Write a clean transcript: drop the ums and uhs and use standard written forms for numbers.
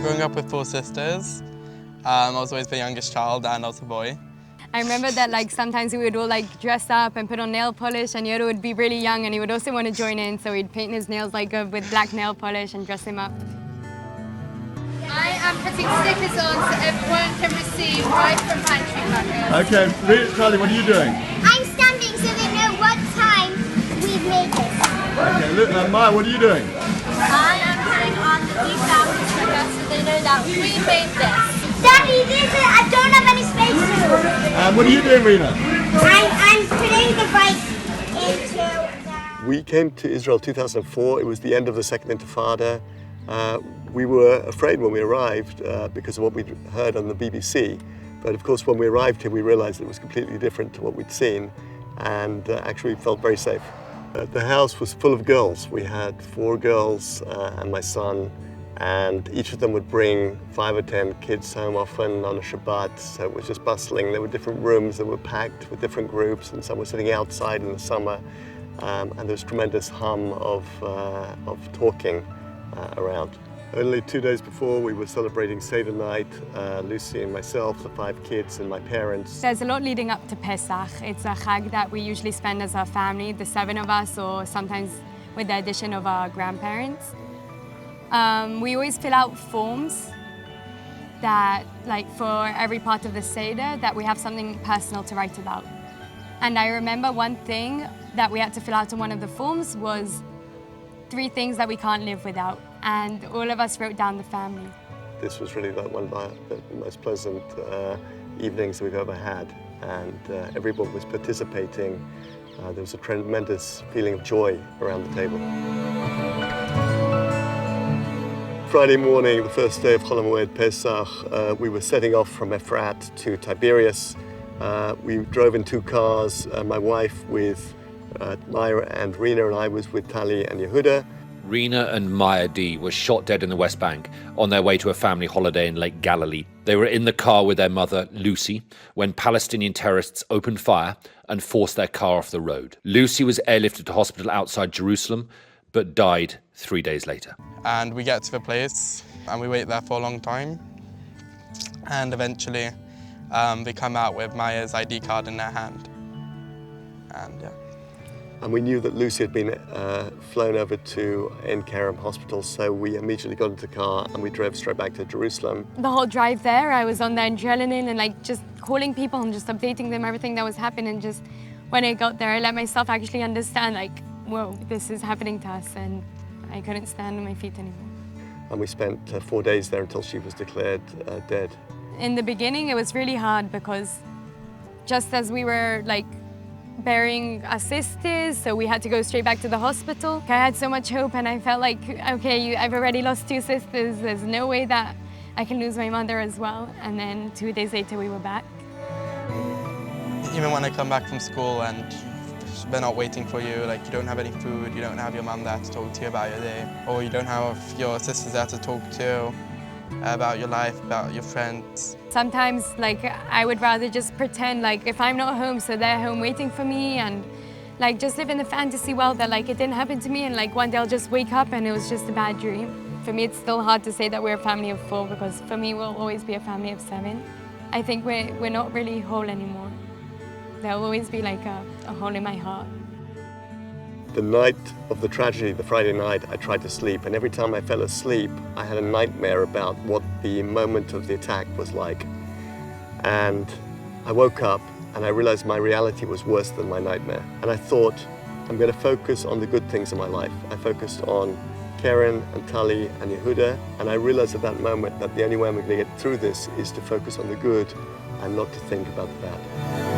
Growing up with four sisters, I was always the youngest child and I was a boy. I remember that like sometimes we would all like dress up and put on nail polish, and Yoda would be really young and he would also want to join in, so we'd paint his nails like with black nail polish and dress him up. I am putting stickers on so everyone can receive right from pantry buckets. Okay, Charlie, what are you doing? I'm standing so they know what time we've made this. Okay, look, Maya, what are you doing? I am putting on the decal sticker so they know that we made this. Daddy, I don't have any space. And what are you doing, Rena? I'm putting the bike into the... We came to Israel 2004. It was the end of the Second Intifada. We were afraid when we arrived because of what we'd heard on the BBC. But of course, when we arrived here, we realized it was completely different to what we'd seen, and actually felt very safe. The house was full of girls. We had 4 girls and my son, and each of them would bring 5 or 10 kids home often on a Shabbat, so it was just bustling. There were different rooms that were packed with different groups, and some were sitting outside in the summer, and there was tremendous hum of talking around. Only 2 days before, we were celebrating Seder night, Lucy and myself, the 5 kids and my parents. There's a lot leading up to Pesach. It's a chag that we usually spend as a family, the 7 of us, or sometimes with the addition of our grandparents. We always fill out forms that, like for every part of the Seder, that we have something personal to write about. And I remember one thing that we had to fill out on one of the forms was 3 things that we can't live without. And all of us wrote down the family. This was really one of the most pleasant evenings we've ever had, and everyone was participating. There was a tremendous feeling of joy around the table. Friday morning, the first day of Chol HaMoed Pesach, we were setting off from Efrat to Tiberias. We drove in 2 cars, my wife with Maya and Rena, and I was with Tali and Yehuda. Rena and Maya D were shot dead in the West Bank on their way to a family holiday in Lake Galilee. They were in the car with their mother, Lucy, when Palestinian terrorists opened fire and forced their car off the road. Lucy was airlifted to hospital outside Jerusalem, but died 3 days later. And we get to the place and we wait there for a long time. And eventually they come out with Maya's ID card in their hand. And yeah. And we knew that Lucy had been flown over to Ein Kerem Hospital, so we immediately got into the car and we drove straight back to Jerusalem. The whole drive there, I was on the adrenaline and like just calling people and just updating them everything that was happening. Just when I got there, I let myself actually understand, like, whoa, this is happening to us, and I couldn't stand on my feet anymore. And we spent 4 days there until she was declared dead. In the beginning, it was really hard because just as we were like burying our sisters, so we had to go straight back to the hospital. I had so much hope and I felt like, okay, I've already lost 2 sisters. There's no way that I can lose my mother as well. And then 2 days later, we were back. Even when I come back from school and they're not waiting for you, like you don't have any food, you don't have your mum there to talk to you about your day, or you don't have your sisters there to talk to about your life, about your friends. Sometimes, like, I would rather just pretend like if I'm not home, so they're home waiting for me, and like just live in the fantasy world that like it didn't happen to me, and like one day I'll just wake up and it was just a bad dream. For me, it's still hard to say that we're a family of 4 because for me, we'll always be a family of 7. I think we're not really whole anymore. There'll always be like a hole in my heart. The night of the tragedy, the Friday night, I tried to sleep, and every time I fell asleep, I had a nightmare about what the moment of the attack was like. And I woke up and I realized my reality was worse than my nightmare. And I thought, I'm going to focus on the good things in my life. I focused on Karen and Tali and Yehuda, and I realized at that moment that the only way I'm going to get through this is to focus on the good and not to think about the bad.